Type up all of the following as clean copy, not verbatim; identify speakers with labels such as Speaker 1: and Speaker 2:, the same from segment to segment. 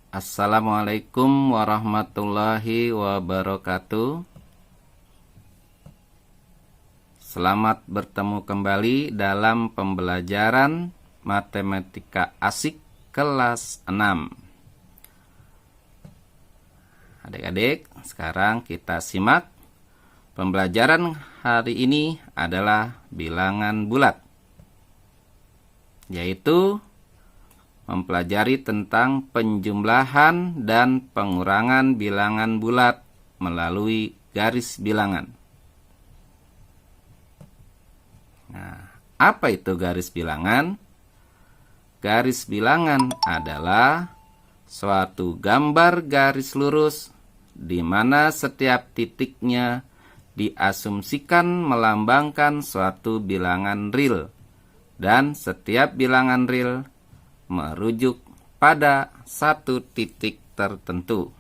Speaker 1: Assalamualaikum warahmatullahi wabarakatuh. Selamat bertemu kembali dalam pembelajaran Matematika Asik kelas 6. Adik-adik, sekarang kita simak pembelajaran hari ini adalah bilangan bulat, yaitu mempelajari tentang penjumlahan dan pengurangan bilangan bulat melalui garis bilangan. Nah, apa itu garis bilangan? Garis bilangan adalah suatu gambar garis lurus di mana setiap titiknya diasumsikan melambangkan suatu bilangan real dan setiap bilangan real merujuk pada satu titik tertentu.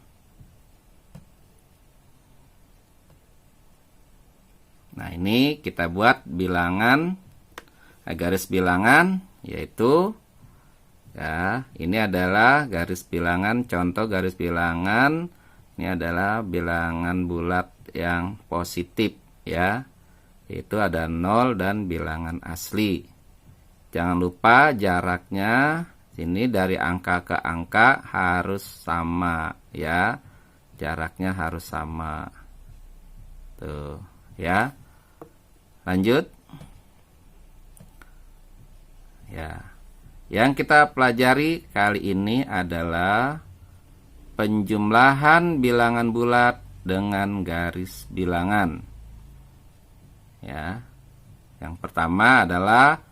Speaker 1: Nah, ini kita buat bilangan, garis bilangan, yaitu ya, ini adalah garis bilangan, contoh garis bilangan. Ini adalah bilangan bulat yang positif ya. Itu ada 0 dan bilangan asli. Jangan lupa jaraknya sini dari angka ke angka harus sama ya. Jaraknya harus sama. Tuh, ya. Lanjut. Ya. Yang kita pelajari kali ini adalah penjumlahan bilangan bulat dengan garis bilangan. Ya. Yang pertama adalah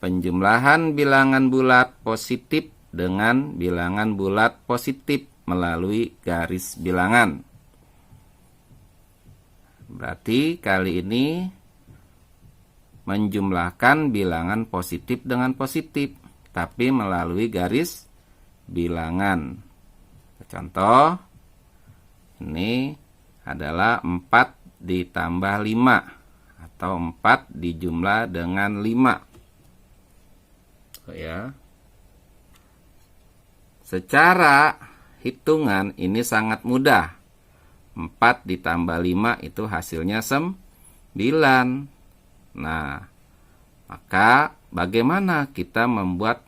Speaker 1: penjumlahan bilangan bulat positif dengan bilangan bulat positif melalui garis bilangan. Berarti kali ini menjumlahkan bilangan positif dengan positif, tapi melalui garis bilangan. Contoh, ini adalah 4 ditambah 5 atau 4 dijumlah dengan 5. Ya. Secara hitungan ini sangat mudah. 4 ditambah 5 itu hasilnya 9. Nah, maka bagaimana kita membuat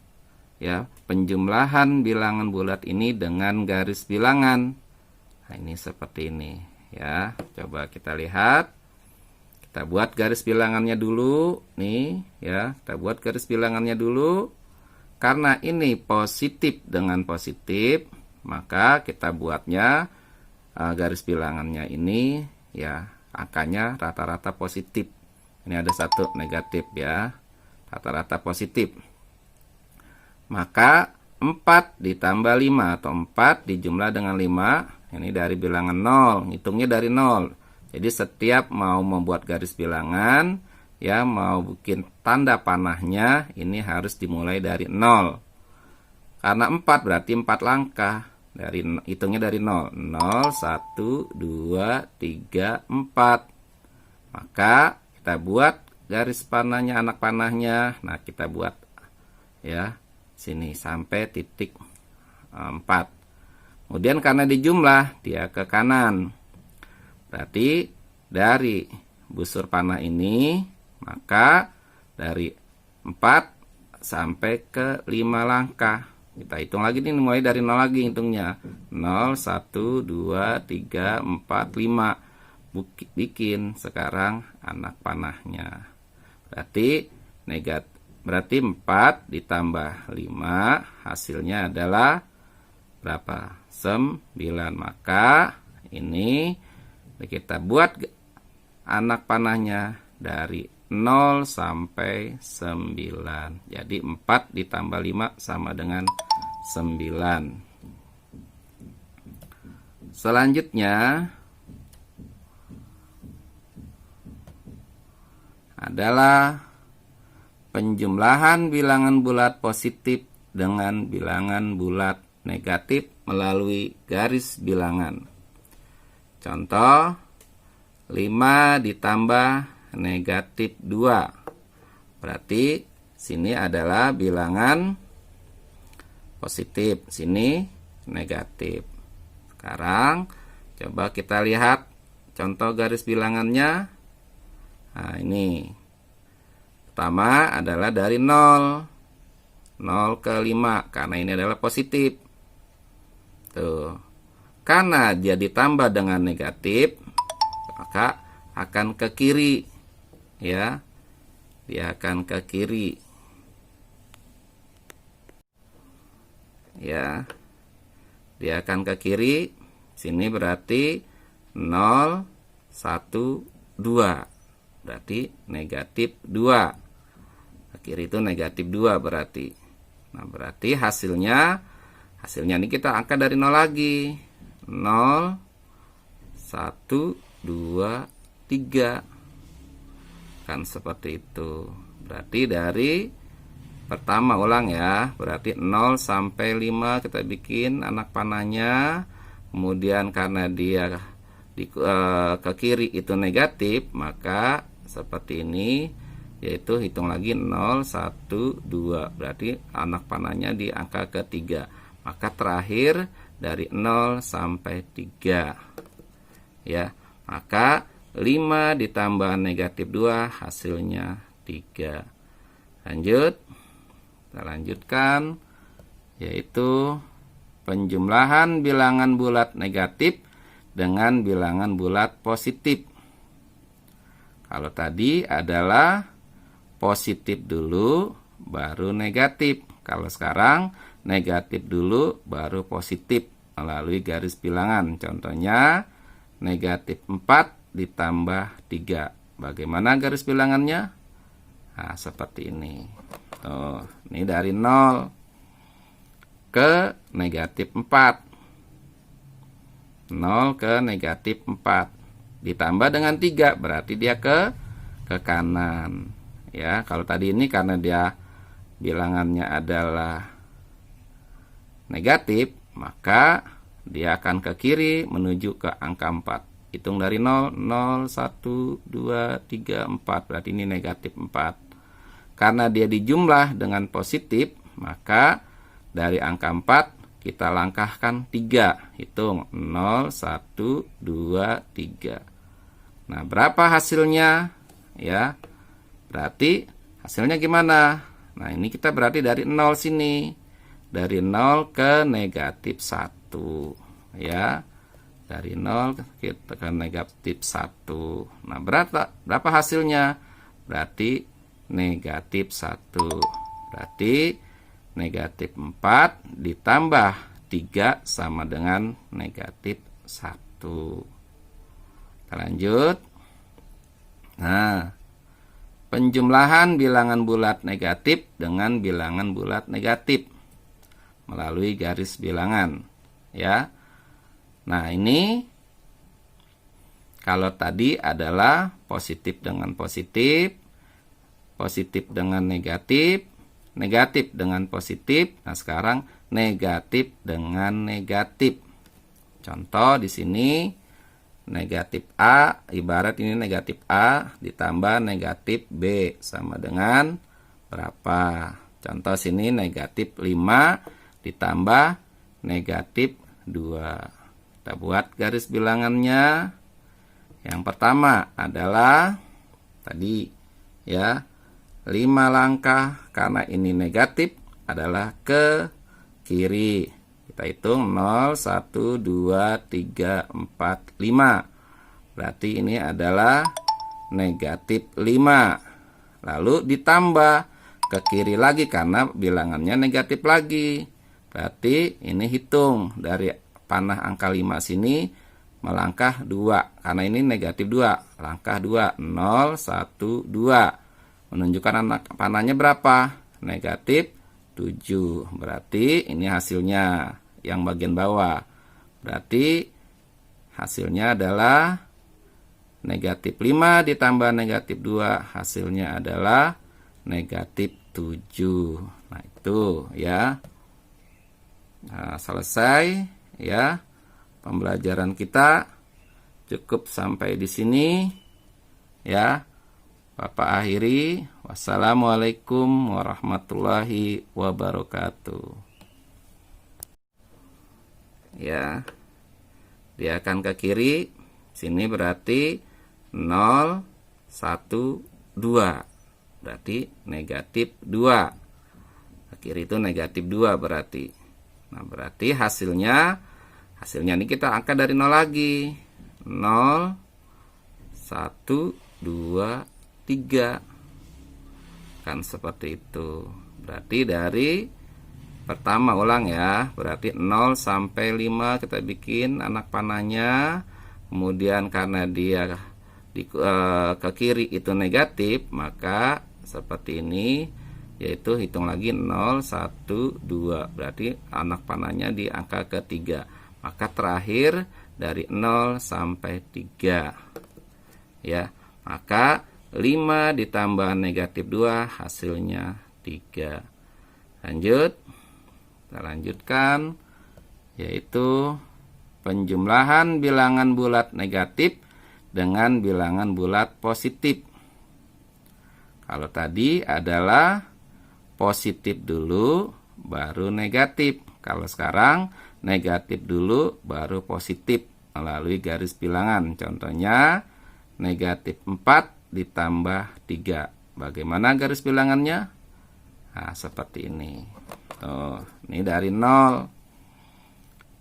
Speaker 1: ya penjumlahan bilangan bulat ini dengan garis bilangan? Nah, ini seperti ini ya. Coba kita lihat. Kita buat garis bilangannya dulu nih ya. Kita buat garis bilangannya dulu. Karena ini positif dengan positif, maka kita buatnya garis bilangannya ini ya angkanya rata-rata positif. Ini ada 1 negatif ya. Rata-rata positif. Maka 4 ditambah 5 atau 4 dijumlah dengan 5, ini dari bilangan 0, hitungnya dari 0. Jadi setiap mau membuat garis bilangan, ya mau bikin tanda panahnya, ini harus dimulai dari 0. Karena 4 berarti 4 langkah. Hitungnya dari 0. 0, 1, 2, 3, 4. Maka kita buat garis panahnya, anak panahnya. Nah, kita buat ya sini sampai titik 4. Kemudian karena dijumlah, dia ke kanan. Berarti dari busur panah ini, maka dari 4 sampai ke 5 langkah. Kita hitung lagi nih, mulai dari 0 lagi hitungnya. 0, 1, 2, 3, 4, 5. Bikin sekarang anak panahnya. Berarti berarti 4 ditambah 5 hasilnya adalah berapa? 9. Maka ini kita buat anak panahnya dari 0 sampai 9. Jadi 4 ditambah 5 sama dengan 9. Selanjutnya adalah penjumlahan bilangan bulat positif dengan bilangan bulat negatif melalui garis bilangan. Contoh, 5 ditambah negatif 2. Berarti sini adalah bilangan positif. Sini negatif. Sekarang coba kita lihat contoh garis bilangannya. Nah, ini pertama adalah dari 0 ke 5 karena ini adalah positif. Tuh. Karena dia ditambah dengan negatif, maka akan ke kiri. Ya. Dia akan ke kiri. Ya. Dia akan ke kiri. Sini berarti 0 1 2. Berarti negatif 2. Kiri itu negatif 2 berarti. Nah, berarti hasilnya ini kita angkat dari 0 lagi. 0 1 2 3. Kan seperti itu. Berarti dari pertama ulang ya. Berarti 0 sampai 5 kita bikin anak panahnya. Kemudian karena dia ke kiri itu negatif, maka seperti ini, yaitu hitung lagi 0 1 2. Berarti anak panahnya di angka ketiga. Maka terakhir dari 0 sampai 3. Ya, maka 5 ditambah negatif 2 hasilnya 3. Lanjut. Kita lanjutkan, yaitu penjumlahan bilangan bulat negatif dengan bilangan bulat positif. Kalau tadi adalah positif dulu baru negatif. Kalau sekarang negatif dulu baru positif melalui garis bilangan. Contohnya negatif 4 ditambah 3. Bagaimana garis bilangannya? Nah, seperti ini. Tuh, ini dari 0 ke negatif 4. 0 ke negatif 4. Ditambah dengan 3, berarti dia ke kanan. Ya, kalau tadi ini karena dia bilangannya adalah negatif, maka dia akan ke kiri menuju ke angka 4. Hitung dari 0, 0, 1, 2, 3, 4. Berarti ini negatif 4. Karena dia dijumlah dengan positif, maka dari angka 4 kita langkahkan 3. Hitung 0, 1, 2, 3. Nah, berapa hasilnya? Ya. Berarti hasilnya gimana? Nah, ini kita berarti dari 0 sini. Dari 0 ke negatif 1. Ya. Dari 0 ke negatif 1. Nah, berapa hasilnya? Berarti negatif 1. Berarti negatif 4 ditambah 3 sama dengan negatif 1. Kita lanjut. Nah, penjumlahan bilangan bulat negatif dengan bilangan bulat negatif melalui garis bilangan. Ya. Nah, ini kalau tadi adalah positif dengan positif, positif dengan negatif, negatif dengan positif. Nah, sekarang negatif dengan negatif. Contoh di sini negatif A, ibarat ini negatif A ditambah negatif B sama dengan berapa? Contoh sini negatif 5 ditambah negatif 2. Kita buat garis bilangannya. Yang pertama adalah tadi ya, 5 langkah karena ini negatif adalah ke kiri. Kita hitung 0, 1, 2, 3, 4, 5. Berarti ini adalah negatif 5. Lalu ditambah ke kiri lagi karena bilangannya negatif lagi. Berarti ini hitung dari panah angka 5 sini melangkah 2. Karena ini negatif 2. Langkah 2. 0, 1, 2. Menunjukkan anak panahnya berapa? Negatif 7. Berarti ini hasilnya yang bagian bawah. Berarti hasilnya adalah negatif 5 ditambah negatif 2. Hasilnya adalah negatif 7. Nah, itu ya. Nah, selesai ya. Pembelajaran kita cukup sampai di sini ya. Bapak akhiri. Wassalamualaikum warahmatullahi wabarakatuh. ya. Dia akan ke kiri. Sini berarti 0, 1, 2. Berarti negatif 2. Ke kiri itu negatif 2 berarti. Nah, berarti hasilnya ini kita angkat dari 0 lagi. 0, 1, 2, 3. Kan seperti itu. Berarti dari pertama ulang ya, berarti 0 sampai 5 kita bikin anak panahnya. Kemudian karena dia ke kiri itu negatif, maka seperti ini, yaitu hitung lagi 0, 1, 2. Berarti anak panahnya di angka ketiga. Maka terakhir dari 0 sampai 3. Ya, maka 5 ditambah negatif 2 hasilnya 3. Lanjut. Kita lanjutkan, yaitu penjumlahan bilangan bulat negatif dengan bilangan bulat positif. Kalau tadi adalah positif dulu baru negatif. Kalau sekarang negatif dulu baru positif melalui garis bilangan. Contohnya negatif 4 ditambah 3. Bagaimana garis bilangannya? Nah, seperti ini. Tuh, ini dari 0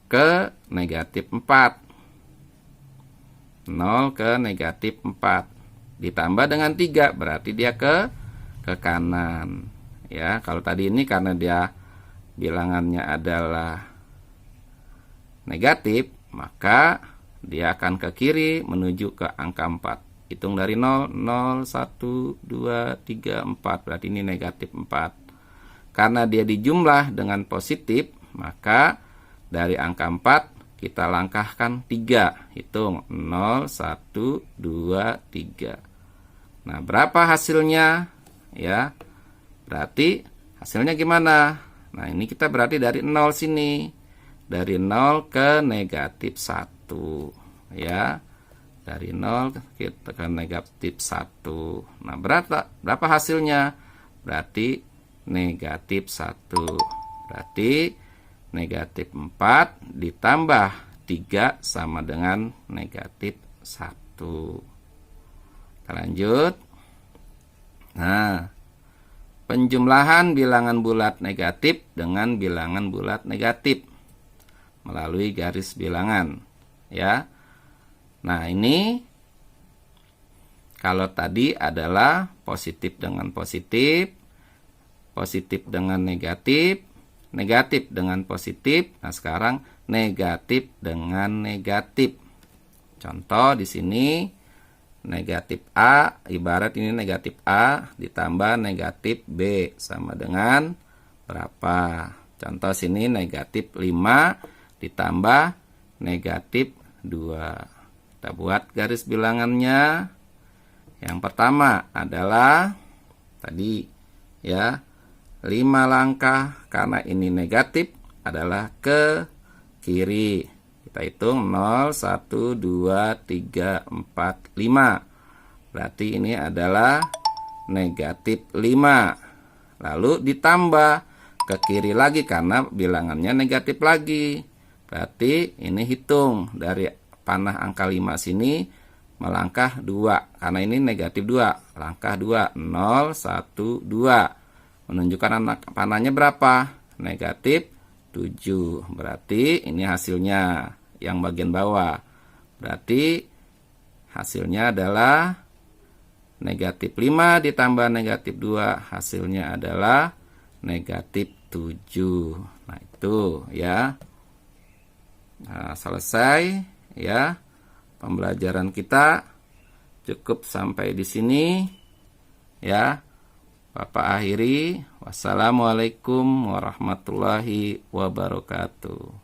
Speaker 1: ke negatif 4. 0 ke negatif 4. Ditambah dengan 3, berarti dia ke kanan. Ya, kalau tadi ini karena dia bilangannya adalah negatif, maka dia akan ke kiri menuju ke angka 4. Hitung dari 0, 0, 1, 2, 3, 4. Berarti ini negatif 4. Karena dia dijumlah dengan positif, maka dari angka 4 kita langkahkan 3. Hitung 0, 1, 2, 3. Nah, berapa hasilnya? Ya, berarti hasilnya gimana? Nah, ini kita berarti dari 0 sini. Dari 0 ke negatif 1. Ya, dari 0 kita ke negatif 1. Nah, berapa hasilnya? Berarti negatif 1. Berarti negatif 4 ditambah 3 sama dengan negatif 1. Kita lanjut. Nah, penjumlahan bilangan bulat negatif dengan bilangan bulat negatif melalui garis bilangan. Ya. Nah, ini kalau tadi adalah positif dengan positif, positif dengan negatif, negatif dengan positif. Nah, sekarang negatif dengan negatif. Contoh di sini negatif A, ibarat ini negatif A ditambah negatif B sama dengan berapa? Contoh sini negatif 5 ditambah negatif 2. Kita buat garis bilangannya. Yang pertama adalah tadi ya, 5 langkah karena ini negatif adalah ke kiri. Kita hitung 0, 1, 2, 3, 4, 5. Berarti ini adalah negatif 5. Lalu ditambah ke kiri lagi karena bilangannya negatif lagi. Berarti ini hitung dari panah angka 5 sini melangkah 2. Karena ini negatif 2. Langkah 2, 0, 1, 2. Menunjukkan anak panahnya berapa? Negatif 7. Berarti ini hasilnya yang bagian bawah. Berarti hasilnya adalah negatif 5 ditambah negatif 2. Hasilnya adalah negatif 7. Nah, itu ya. Nah, selesai ya pembelajaran kita. Cukup sampai di sini ya. Bapak akhiri, wassalamualaikum warahmatullahi wabarakatuh.